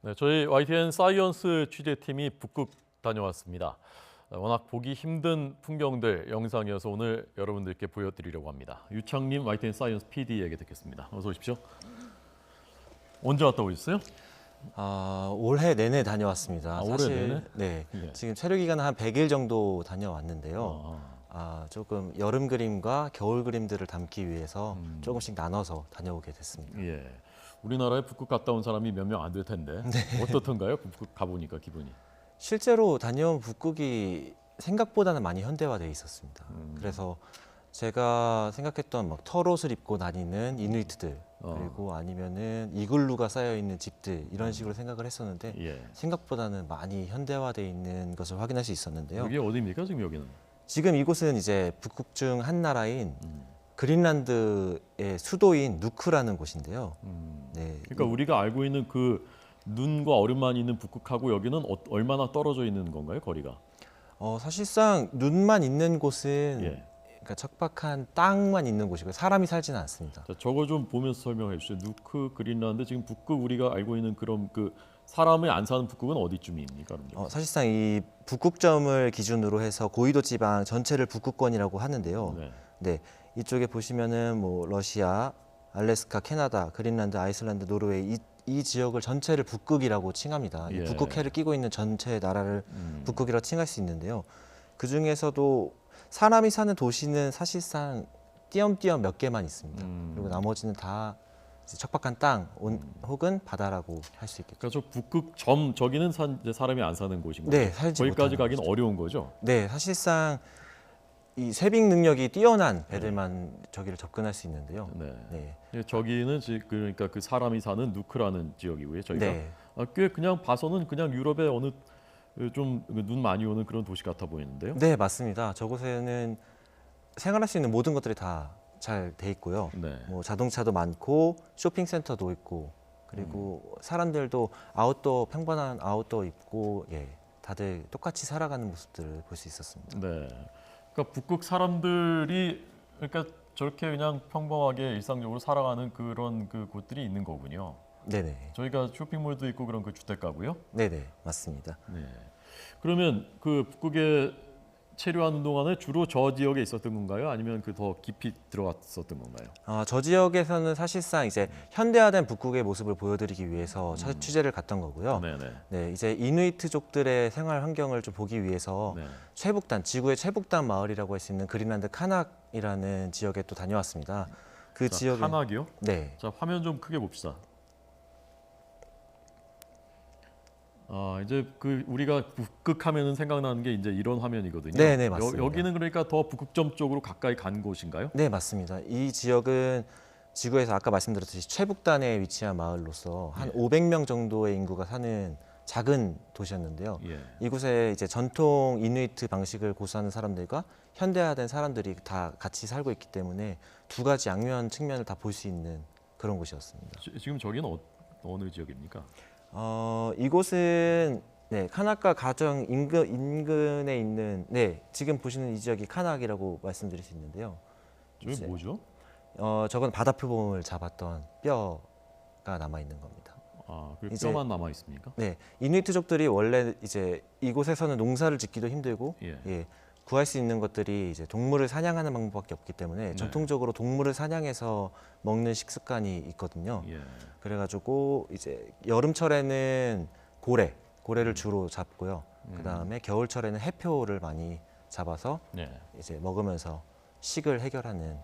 네, 저희 YTN 사이언스 취재팀이 북극 다녀왔습니다. 워낙 보기 힘든 풍경들 영상이어서 오늘 여러분들께 보여드리려고 합니다. 유창님 YTN 사이언스 PD 얘기 듣겠습니다. 어서 오십시오. 언제 왔다 오셨어요? 올해 내내 다녀왔습니다. 올해 내내? 네, 예. 지금 체류 기간은 한 100일 정도 다녀왔는데요. 조금 여름 그림과 겨울 그림들을 담기 위해서 조금씩 나눠서 다녀오게 됐습니다. 예. 우리나라에 북극 갔다 온 사람이 몇 명 안 될 텐데 어떻던가요? 북극 가보니까 기분이. 실제로 다녀온 북극이 생각보다는 많이 현대화되어 있었습니다. 그래서 제가 생각했던 막 털옷을 입고 다니는 이누이트들 그리고 아니면은 이글루가 쌓여 있는 집들 이런 식으로 생각을 했었는데 예. 생각보다는 많이 현대화되어 있는 것을 확인할 수 있었는데요. 여기 어디입니까? 지금 여기는? 지금 이곳은 이제 북극 중 한 나라인 그린란드의 수도인 누크라는 곳인데요. 네, 그러니까 우리가 알고 있는 그 눈과 얼음만 있는 북극하고 여기는 얼마나 떨어져 있는 건가요? 거리가? 사실상 눈만 있는 곳은 예. 그러니까 척박한 땅만 있는 곳이고요. 사람이 살지는 않습니다. 자, 저거 좀 보면서 설명해 주세요. 누크, 그린란드, 지금 북극 우리가 알고 있는 그런 그 사람이 안 사는 북극은 어디쯤입니까? 사실상 이 북극점을 기준으로 해서 고위도 지방 전체를 북극권이라고 하는데요. 네. 네, 이쪽에 보시면은 뭐 러시아, 알래스카, 캐나다, 그린란드, 아이슬란드, 노르웨이 이 지역을 전체를 북극이라고 칭합니다. 이 예. 북극해를 끼고 있는 전체 나라를 북극이라고 칭할 수 있는데요. 그 중에서도 사람이 사는 도시는 사실상 띄엄띄엄 몇 개만 있습니다. 그리고 나머지는 다 이제 척박한 땅 혹은 바다라고 할 수 있겠죠. 그러니까 저 북극 점 저기는 이제 사람이 안 사는 곳인 거죠. 네, 살지 거기까지 못하는 가기는 곳이죠. 어려운 거죠. 네, 사실상 이 세빙 능력이 뛰어난 배들만 저기를 접근할 수 있는데요. 네. 네. 예, 저기는 그러니까 그 사람이 사는 누크라는 지역이고요. 저희가 네. 꽤 그냥 봐서는 그냥 유럽의 어느 좀 눈 많이 오는 그런 도시 같아 보이는데요. 네, 맞습니다. 저곳에는 생활할 수 있는 모든 것들이 다 잘 돼 있고요. 네. 뭐 자동차도 많고 쇼핑센터도 있고 그리고 사람들도 아웃도어 평범한 아웃도어 입고 다들 똑같이 살아가는 모습들을 볼 수 있었습니다. 네. 그러니까 북극 사람들이 그러니까 저렇게 그냥 평범하게 일상적으로 살아가는 그런 그 곳들이 있는 거군요. 네네. 저희가 쇼핑몰도 있고 그런 그 주택가고요. 네네, 맞습니다. 네. 그러면 그 북극에 체류하는 동안에 주로 저 지역에 있었던 건가요? 아니면 그 더 깊이 들어갔었던 건가요? 저 지역에서는 사실상 이제 현대화된 북극의 모습을 보여드리기 위해서 취재를 갔던 거고요. 네네. 네, 이제 이누이트족들의 생활 환경을 좀 보기 위해서 네. 최북단, 지구의 최북단 마을이라고 할 수 있는 그린란드 카낙이라는 지역에 또 다녀왔습니다. 그 자, 지역에 카낙이요? 네, 자, 화면 좀 크게 봅시다. 이제 그 우리가 북극하면은 생각나는 게 이제 이런 화면이거든요. 네, 맞습니다. 여기는 그러니까 더 북극점 쪽으로 가까이 간 곳인가요? 네, 맞습니다. 이 지역은 지구에서 아까 말씀드렸듯이 최북단에 위치한 마을로서 한 500명 정도의 인구가 사는 작은 도시였는데요. 예. 이곳에 이제 전통 이누이트 방식을 고수하는 사람들과 현대화된 사람들이 다 같이 살고 있기 때문에 두 가지 양면 측면을 다 볼 수 있는 그런 곳이었습니다. 지금 저기는 어느 지역입니까? 이곳은 카낙과 가정 인근에 있는 지금 보시는 이 지역이 카낙이라고 말씀드릴 수 있는데요. 저게 이제, 뭐죠? 저건 바다 표범을 잡았던 뼈가 남아 있는 겁니다. 그 이제- 뼈만 남아 있습니까? 네, 이누이트족들이 원래 이제 이곳에서는 농사를 짓기도 힘들고 예. 구할 수 있는 것들이 이제 동물을 사냥하는 방법밖에 없기 때문에 네. 전통적으로 동물을 사냥해서 먹는 식습관이 있거든요. 예. 그래가지고 이제 여름철에는 고래를 주로 잡고요. 그 다음에 겨울철에는 해표를 많이 잡아서 네. 이제 먹으면서 식을 해결하는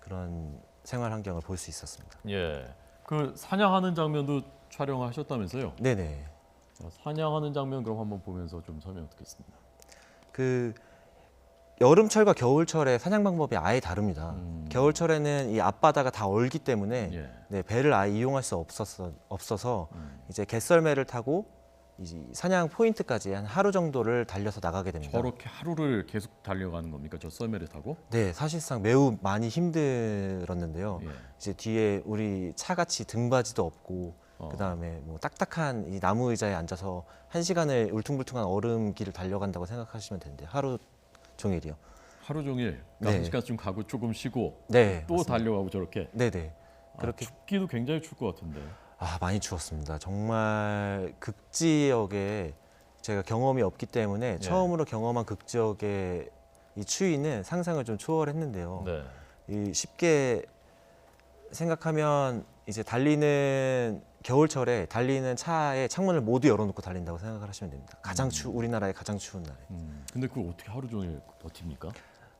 그런 생활 환경을 볼 수 있었습니다. 예. 그 사냥하는 장면도 촬영하셨다면서요? 네네. 자, 사냥하는 장면 그럼 한번 보면서 좀 설명 듣겠습니다. 그 여름철과 겨울철의 사냥 방법이 아예 다릅니다. 겨울철에는 이 앞바다가 다 얼기 때문에 예. 배를 아예 이용할 수 없어서 이제 개썰매를 타고 이제 사냥 포인트까지 한 하루 정도를 달려서 나가게 됩니다. 저렇게 하루를 계속 달려가는 겁니까? 저 썰매를 타고? 네, 사실상 매우 많이 힘들었는데요. 예. 이제 뒤에 우리 차같이 등받이도 없고 그다음에 뭐 딱딱한 이 나무 의자에 앉아서 1시간을 울퉁불퉁한 얼음길을 달려간다고 생각하시면 되는데 하루 종일이요. 하루 종일 네. 한 시간쯤 가고 조금 쉬고 네, 또 맞습니다. 달려가고 저렇게. 네네. 그렇게 춥기도 굉장히 추울 것 같은데. 많이 추웠습니다. 정말 극지역에 제가 경험이 없기 때문에 예. 처음으로 경험한 극지역의 이 추위는 상상을 좀 초월했는데요. 네. 이 쉽게 생각하면 이제 달리는 겨울철에 달리는 차에 창문을 모두 열어놓고 달린다고 생각을 하시면 됩니다. 우리나라의 가장 추운 날에. 근데 그걸 어떻게 하루 종일 버팁니까?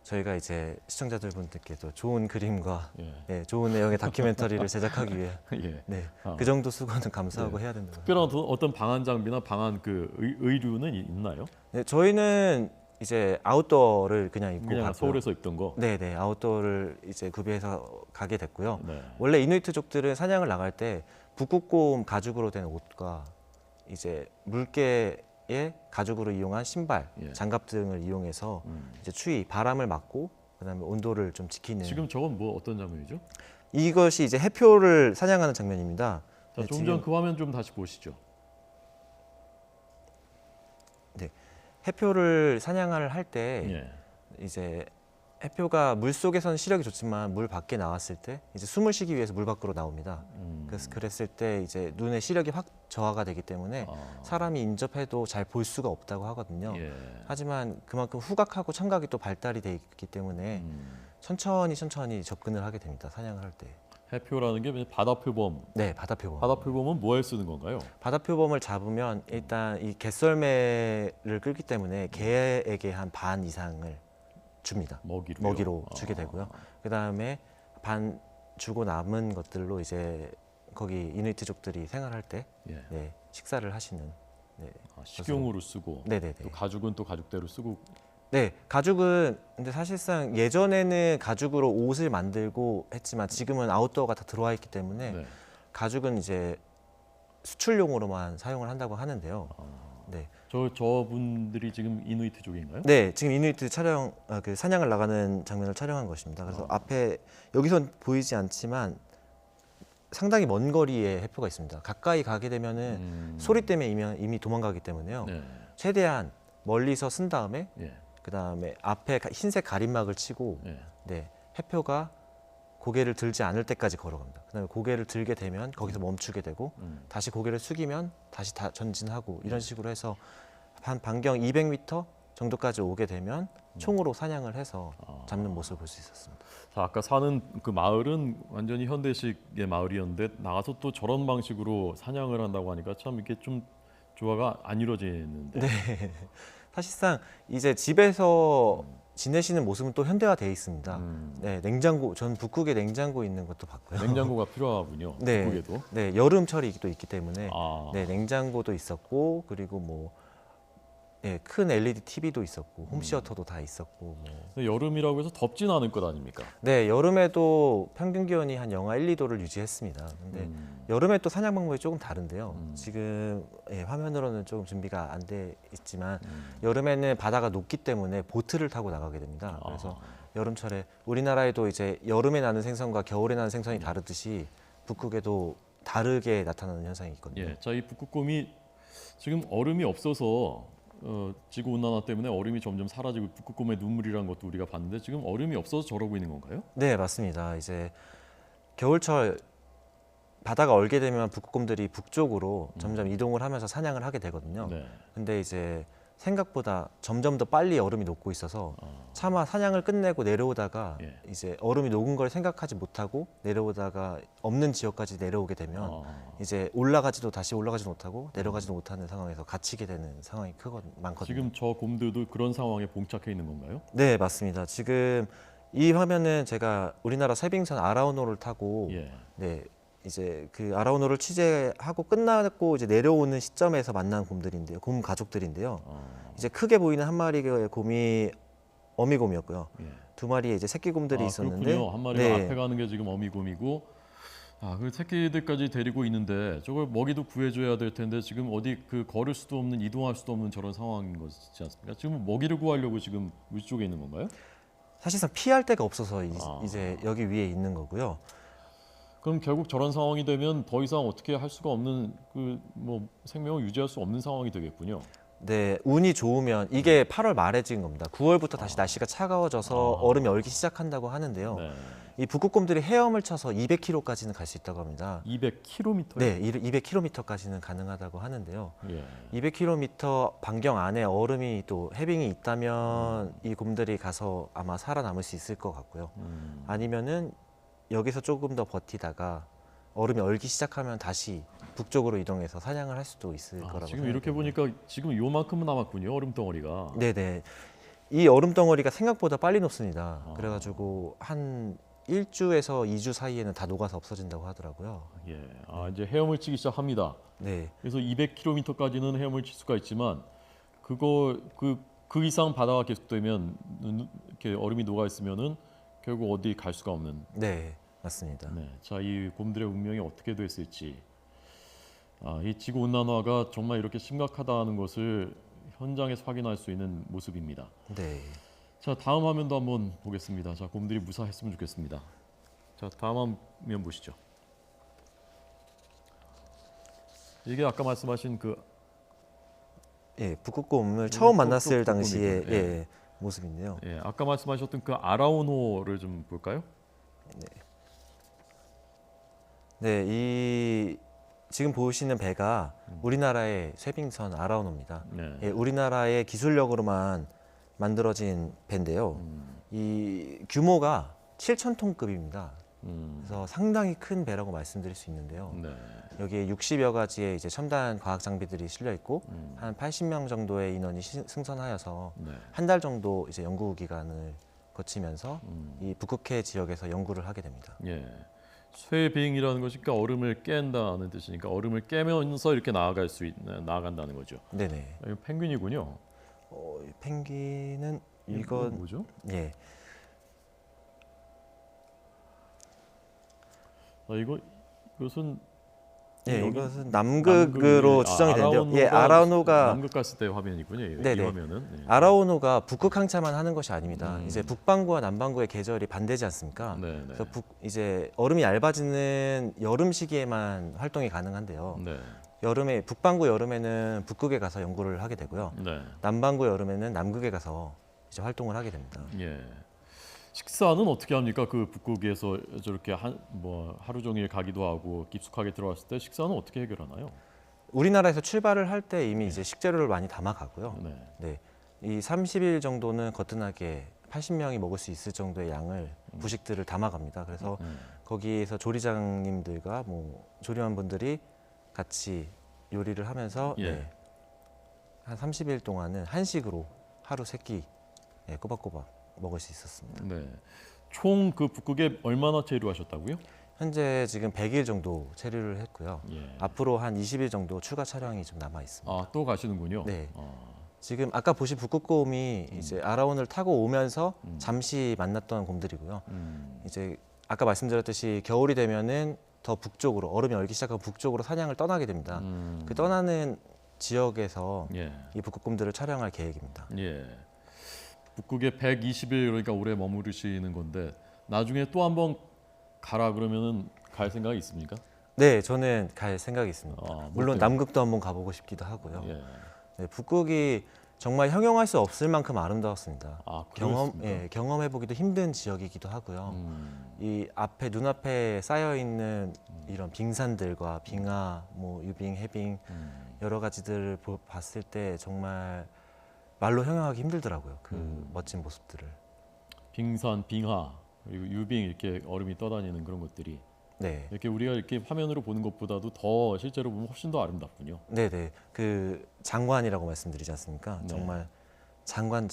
저희가 이제 시청자들분들께도 좋은 그림과 예. 네, 좋은 내용의 다큐멘터리를 제작하기 위해 예. 네, 아. 그 정도 수고는 감수하고 해야 된다고. 특별한 어떤 방한 장비나 방한 그 의류는 있나요? 네, 저희는 이제 아웃도어를 그냥 입고 그냥 갔고요. 서울에서 입던 거. 네네, 아웃도어를 이제 구비해서 가게 됐고요. 네. 원래 이누이트족들은 사냥을 나갈 때 북극곰 가죽으로 된 옷과 이제 물개의 가죽으로 이용한 신발, 예. 장갑 등을 이용해서 이제 추위, 바람을 막고 그다음에 온도를 좀 지키는. 지금 저건 뭐 어떤 장면이죠? 이것이 이제 해표를 사냥하는 장면입니다. 자, 네, 좀 지금- 전 그 화면 좀 다시 보시죠. 해표를 사냥을 할 때 예. 이제 해표가 물 속에서는 시력이 좋지만 물 밖에 나왔을 때 이제 숨을 쉬기 위해서 물 밖으로 나옵니다. 그래서 그랬을 때 이제 눈의 시력이 확 저하가 되기 때문에 아, 사람이 인접해도 잘 볼 수가 없다고 하거든요. 예. 하지만 그만큼 후각하고 청각이 또 발달이 돼 있기 때문에 천천히 접근을 하게 됩니다. 사냥을 할 때. 해표라는 게 바다표범. 네, 바다표범. 바다표범은 뭐에 쓰는 건가요? 바다표범을 잡으면 일단 이 개썰매를 끌기 때문에 개에게 한 반 이상을 줍니다. 먹이로 주게 되고요. 그 다음에 반 주고 남은 것들로 이제 거기 이누이트족들이 생활할 때 예. 네, 식사를 하시는. 네, 식용으로 쓰고 네네네. 또 가죽은 또 가죽대로 쓰고. 네, 가죽은 근데 사실상 예전에는 가죽으로 옷을 만들고 했지만 지금은 아웃도어가 다 들어와 있기 때문에 네. 가죽은 이제 수출용으로만 사용을 한다고 하는데요. 네. 저분들이 지금 이누이트족인가요? 네, 지금 이누이트 그 사냥을 나가는 장면을 촬영한 것입니다. 그래서 앞에 여기선 보이지 않지만 상당히 먼 거리에 해표가 있습니다. 가까이 가게 되면은 소리 때문에 이미 도망가기 때문에요. 네. 최대한 멀리서 쓴 다음에 예. 그 다음에 앞에 흰색 가림막을 치고 예. 네, 해표가 고개를 들지 않을 때까지 걸어갑니다. 그다음에 고개를 들게 되면 거기서 멈추게 되고 다시 고개를 숙이면 다시 다 전진하고 이런 식으로 해서 한 반경 200m 정도까지 오게 되면 총으로 사냥을 해서 잡는 모습을 볼 수 있었습니다. 자, 아까 사는 그 마을은 완전히 현대식의 마을이었는데 나가서 또 저런 방식으로 사냥을 한다고 하니까 참 이게 좀 조화가 안 이루어지는데. 네. 사실상 이제 집에서 지내시는 모습은 또 현대화되어 있습니다. 네, 냉장고, 전 북극에 냉장고 있는 것도 봤고요. 냉장고가 필요하군요. 네, 북극에도. 네, 여름철이 또 있기 때문에 아, 네, 냉장고도 있었고 그리고 뭐 네, 큰 LED TV도 있었고 홈시어터도 다 있었고 뭐. 근데 여름이라고 해서 덥진 않을 것 아닙니까? 네, 여름에도 평균 기온이 한 영하 1, 2도를 유지했습니다. 근데 여름에 또 사냥 방법이 조금 다른데요. 지금 화면으로는 조금 준비가 안 돼 있지만 여름에는 바다가 높기 때문에 보트를 타고 나가게 됩니다. 그래서 여름철에 우리나라에도 이제 여름에 나는 생선과 겨울에 나는 생선이 다르듯이 북극에도 다르게 나타나는 현상이 있거든요. 예, 자, 이 북극곰이 지금 얼음이 없어서 지구 온난화 때문에 얼음이 점점 사라지고 북극곰의 눈물이라는 것도 우리가 봤는데 지금 얼음이 없어서 저러고 있는 건가요? 네, 맞습니다. 이제 겨울철 바다가 얼게 되면 북극곰들이 북쪽으로 점점 이동을 하면서 사냥을 하게 되거든요. 네. 근데 이제 생각보다 점점 더 빨리 얼음이 녹고 있어서 차마 사냥을 끝내고 내려오다가 예. 이제 얼음이 녹은 걸 생각하지 못하고 내려오다가 없는 지역까지 내려오게 되면 이제 다시 올라가지도 못하고 내려가지도 못하는 상황에서 갇히게 되는 상황이 많거든요. 지금 저 곰들도 그런 상황에 봉착해 있는 건가요? 네, 맞습니다. 지금 이 화면은 제가 우리나라 세빙선 아라우노를 타고 예. 네, 이제 그 아라우노를 취재하고 끝나고 이제 내려오는 시점에서 만난 곰들인데요. 곰 가족들인데요. 이제 크게 보이는 한 마리의 곰이 어미곰이었고요. 예. 두 마리의 이제 새끼 곰들이 있었는데 그렇군요. 한 마리가 네. 앞에 가는 게 지금 어미곰이고, 그 새끼들까지 데리고 있는데 저걸 먹이도 구해줘야 될 텐데 지금 어디 그 걸을 수도 없는 이동할 수도 없는 저런 상황인 것이지 않습니까? 지금 먹이를 구하려고 지금 위쪽에 있는 건가요? 사실상 피할 데가 없어서 이제 여기 위에 있는 거고요. 그럼 결국 저런 상황이 되면 더 이상 어떻게 할 수가 없는 그 뭐 생명을 유지할 수 없는 상황이 되겠군요. 네, 운이 좋으면 이게 8월 말에 찍은 겁니다. 9월부터 다시 날씨가 차가워져서 얼음이 얼기 시작한다고 하는데요. 네. 이 북극곰들이 헤엄을 쳐서 200km까지는 갈 수 있다고 합니다. 200km. 네, 200km까지는 가능하다고 하는데요. 예. 200km 반경 안에 얼음이 또 해빙이 있다면 이 곰들이 가서 아마 살아남을 수 있을 것 같고요. 아니면은 여기서 조금 더 버티다가 얼음이 얼기 시작하면 다시 북쪽으로 이동해서 사냥을 할 수도 있을 거라고 지금 이렇게 생각합니다. 보니까 지금 요만큼은 남았군요. 얼음 덩어리가. 네네. 이 얼음 덩어리가 생각보다 빨리 녹습니다. 그래가지고 한 1주에서 2주 사이에는 다 녹아서 없어진다고 하더라고요. 예. 이제 헤엄을 치기 시작합니다. 네, 그래서 200km까지는 헤엄을 칠 수가 있지만 그 이상 바다가 계속되면 이렇게 얼음이 녹아 있으면은 결국 어디 갈 수가 없는. 네, 맞습니다. 네. 자, 이 곰들의 운명이 어떻게 됐을지. 이 지구 온난화가 정말 이렇게 심각하다는 것을 현장에서 확인할 수 있는 모습입니다. 네, 자, 다음 화면도 한번 보겠습니다. 자, 곰들이 무사했으면 좋겠습니다. 자, 다음 화면 보시죠. 이게 아까 말씀하신 그 예, 북극곰을 처음 만났을 북극곰이죠. 당시의 예. 예, 모습인데요. 예, 아까 말씀하셨던 그 아라오노를 좀 볼까요? 네, 이 지금 보시는 배가 우리나라의 쇠빙선 아라오노입니다. 네. 예, 우리나라의 기술력으로만 만들어진 배인데요. 이 규모가 7,000톤급입니다. 그래서 상당히 큰 배라고 말씀드릴 수 있는데요. 네. 여기에 60여 가지의 이제 첨단 과학 장비들이 실려 있고 한 80명 정도의 인원이 승선하여서 네. 한 달 정도 이제 연구 기간을 거치면서 이 북극해 지역에서 연구를 하게 됩니다. 예. 쇠빙이라는 것이 그러니까 얼음을 깬다는 뜻이니까 얼음을 깨면서 이렇게 나아간다는 거죠. 네네. 이거 펭귄이군요. 이 펭귄은 이건 이건 뭐죠? 예, 이것은 예, 여기 이것은 남극으로 남극, 추정이 되는데요. 예, 아라오노가 남극 갔을 때 화면이군요. 이 네네. 화면은. 예. 아라오노가 북극 항차만 하는 것이 아닙니다. 이제 북반구와 남반구의 계절이 반대지 않습니까? 네, 네. 그래서 이제 얼음이 얇아지는 여름 시기에만 활동이 가능한데요. 네. 여름에 북반구 여름에는 북극에 가서 연구를 하게 되고요. 네. 남반구 여름에는 남극에 가서 이제 활동을 하게 됩니다. 예. 식사는 어떻게 합니까? 그 북극에서 저렇게 하루 종일 가기도 하고 깊숙하게 들어갔을 때 식사는 어떻게 해결하나요? 우리나라에서 출발을 할 때 이미 이제 식재료를 많이 담아 가고요. 네. 네, 이 30일 정도는 거뜬하게 80명이 먹을 수 있을 정도의 양을 부식들을 담아갑니다. 그래서 거기에서 조리장님들과 뭐 조리원분들이 같이 요리를 하면서 예. 네, 한 30일 동안은 한식으로 하루 세 끼 꼬박꼬박 먹을 수 있었습니다. 네. 총 그 북극에 얼마나 체류하셨다고요? 현재 지금 100일 정도 체류를 했고요. 예. 앞으로 한 20일 정도 추가 촬영이 좀 남아 있습니다. 또 가시는군요. 네. 지금 아까 보신 북극곰이 이제 아라온을 타고 오면서 잠시 만났던 곰들이고요. 이제 아까 말씀드렸듯이 겨울이 되면은 더 북쪽으로 얼음이 얼기 시작하고 북쪽으로 사냥을 떠나게 됩니다. 그 떠나는 지역에서 예. 이 북극곰들을 촬영할 계획입니다. 예. 북극에 120일 그러니까 오래 머무르시는 건데 나중에 또 한번 가라 그러면은 갈 생각이 있습니까? 네, 저는 갈 생각이 있습니다. 때문에? 물론 남극도 한번 가보고 싶기도 하고요. 예. 네, 북극이 정말 형용할 수 없을 만큼 아름다웠습니다. 그렇습니까? 경험해보기도 힘든 지역이기도 하고요. 이 앞에 눈앞에 쌓여 있는 이런 빙산들과 빙하, 뭐 유빙, 해빙 여러 가지들을 봤을 때 정말 말로 형용하기 힘들더라고요. 그 멋진 모습들을. 빙산, 빙하 그리고 유빙 이렇게 얼음이 떠다니는 그런 것들이 네, 이렇게 우리가 이렇게 화면으로 보는 것보다도 더 실제로 보면 훨씬 더 아름답군요. 네, 네. 그 장관이라고 말씀드리지 않습니까? 네. 정말 장관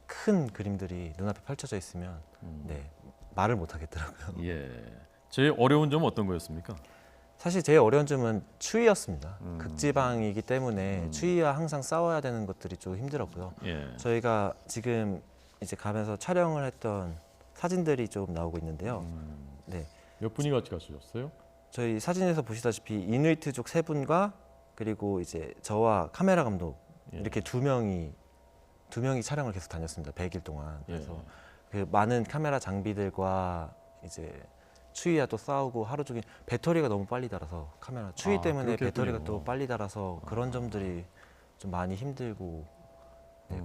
큰 그림들이 눈앞에 펼쳐져 있으면 네 말을 못 하겠더라고요. 예. 제일 어려운 점은 어떤 거였습니까? 사실 제일 어려운 점은 추위였습니다. 극지방이기 때문에 추위와 항상 싸워야 되는 것들이 좀 힘들었고요. 예. 저희가 지금 이제 가면서 촬영을 했던 사진들이 좀 나오고 있는데요. 네, 몇 분이 같이 가셨어요? 저희 사진에서 보시다시피 이누이트족 세 분과 그리고 이제 저와 카메라 감독 예. 이렇게 두 명이 촬영을 계속 다녔습니다. 100일 동안. 그래서 예. 그 많은 카메라 장비들과 이제 추위와 또 싸우고 하루 종일 배터리가 너무 빨리 닿아서 카메라 추위 때문에 그렇게 배터리가 했군요. 또 빨리 닳아서 그런 점들이 좀 많이 힘들고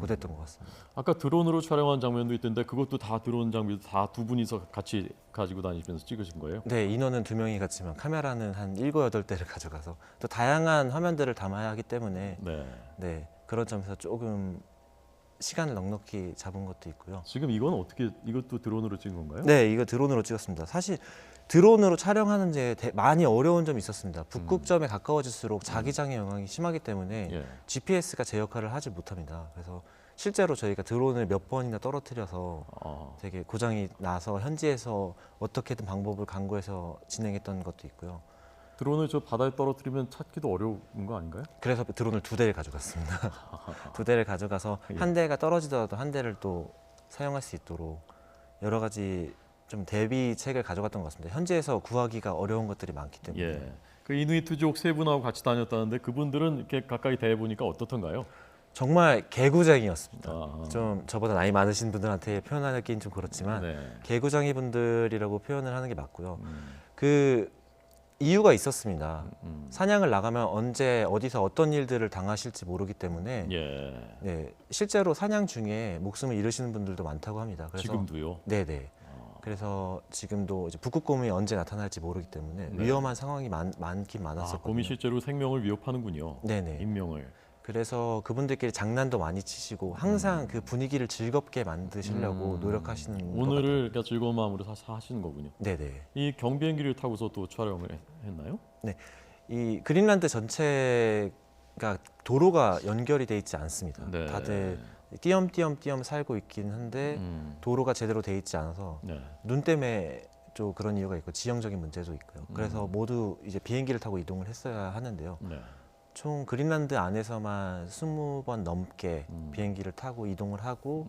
고됐던 것 같습니다. 아까 드론으로 촬영한 장면도 있던데 그것도 다 드론 장비도 다 두 분이서 같이 가지고 다니시면서 찍으신 거예요? 네, 인원은 2명이 갔지만 카메라는 한 7, 8대를 가져가서 또 다양한 화면들을 담아야 하기 때문에 네. 네, 그런 점에서 조금 시간을 넉넉히 잡은 것도 있고요. 지금 이건 어떻게 이것도 드론으로 찍은 건가요? 네, 이거 드론으로 찍었습니다. 사실 드론으로 촬영하는 데 많이 어려운 점이 있었습니다. 북극점에 가까워질수록 자기장의 영향이 심하기 때문에 예. GPS가 제 역할을 하지 못합니다. 그래서 실제로 저희가 드론을 몇 번이나 떨어뜨려서 되게 고장이 나서 현지에서 어떻게든 방법을 강구해서 진행했던 것도 있고요. 드론을 저 바다에 떨어뜨리면 찾기도 어려운 거 아닌가요? 그래서 드론을 2대를 가져갔습니다. 2대를 가져가서 한 대가 떨어지더라도 한 대를 또 사용할 수 있도록 여러 가지 좀 대비책을 가져갔던 것 같습니다. 현지에서 구하기가 어려운 것들이 많기 때문에. 예. 그 이누이트족 세 분하고 같이 다녔다는데 그분들은 이렇게 가까이 대해 보니까 어떻던가요? 정말 개구쟁이였습니다. 아. 좀 저보다 나이 많으신 분들한테 표현하기는 좀 그렇지만 네. 개구쟁이 분들이라고 표현을 하는 게 맞고요. 그 이유가 있었습니다. 사냥을 나가면 언제 어디서 어떤 일들을 당하실지 모르기 때문에 예. 네, 실제로 사냥 중에 목숨을 잃으시는 분들도 많다고 합니다. 그래서 지금도요? 네네. 그래서 지금도 이제 북극곰이 언제 나타날지 모르기 때문에 네. 위험한 상황이 많긴 아, 많았었거든요. 곰이 실제로 생명을 위협하는군요. 네네. 인명을. 그래서 그분들끼리 장난도 많이 치시고 항상 그 분위기를 즐겁게 만드시려고 노력하시는 것 오늘을 같아요. 그러니까 즐거운 마음으로 하시는 거군요. 네네. 이 경비행기를 타고서 또 촬영을 했나요? 이 그린란드 전체가 도로가 연결이 돼 있지 않습니다. 네. 다들 띄엄띄엄 살고 있긴 한데 도로가 제대로 돼 있지 않아서 네. 눈 때문에 좀 그런 이유가 있고 지형적인 문제도 있고요. 그래서 모두 이제 비행기를 타고 이동을 했어야 하는데요. 네. 총 그린란드 안에서만 20번 넘게 비행기를 타고 이동을 하고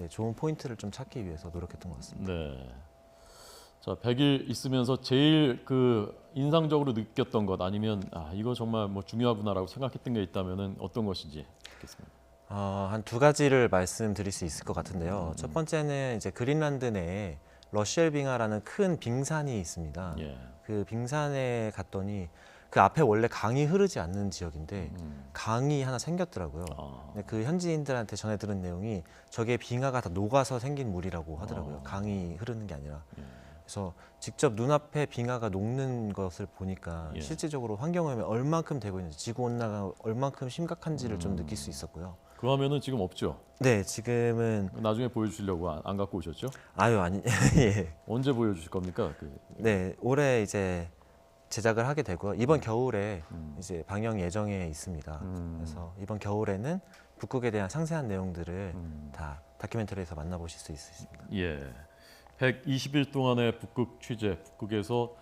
좋은 포인트를 좀 찾기 위해서 노력했던 것 같습니다. 네. 자, 100일 있으면서 제일 그 인상적으로 느꼈던 것 아니면 이거 정말 뭐 중요하구나라고 생각했던 게 있다면은 어떤 것인지 듣겠습니다. 한 2가지를 말씀드릴 수 있을 것 같은데요. 첫 번째는 이제 그린란드 내에 러시엘 빙하라는 큰 빙산이 있습니다. 예. 그 빙산에 갔더니 그 앞에 원래 강이 흐르지 않는 지역인데 강이 하나 생겼더라고요. 근데 그 현지인들한테 전해 들은 내용이 저게 빙하가 다 녹아서 생긴 물이라고 하더라고요. 강이 흐르는 게 아니라. 그래서 직접 눈앞에 빙하가 녹는 것을 보니까 예. 실질적으로 환경오염이 얼만큼 되고 있는지 지구 온난화가 얼만큼 심각한지를 좀 느낄 수 있었고요. 그 화면은 지금 없죠? 네, 지금은 나중에 보여주시려고 안 갖고 오셨죠? 아니 예. 언제 보여주실 겁니까? 네, 올해 이제 제작을 하게 되고요. 이번 겨울에 이제 방영 예정에 있습니다. 그래서 이번 겨울에는 북극에 대한 상세한 내용들을 다 다큐멘터리에서 만나보실 수 있습니다. 예. 120일 동안의 북극 취재, 북극에서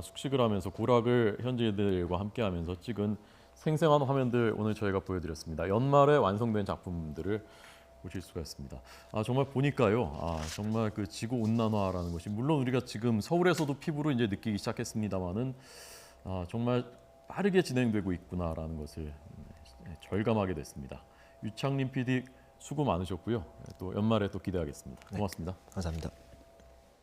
숙식을 하면서 고락을 현지인들과 함께하면서 찍은 생생한 화면들 오늘 저희가 보여드렸습니다. 연말에 완성된 작품들을 보실 수가 있습니다. 정말 보니까요, 정말 그 지구 온난화라는 것이 물론 우리가 지금 서울에서도 피부로 이제 느끼기 시작했습니다만은 정말 빠르게 진행되고 있구나라는 것을 절감하게 됐습니다. 유창림 PD 수고 많으셨고요. 또 연말에 또 기대하겠습니다. 고맙습니다. 감사합니다.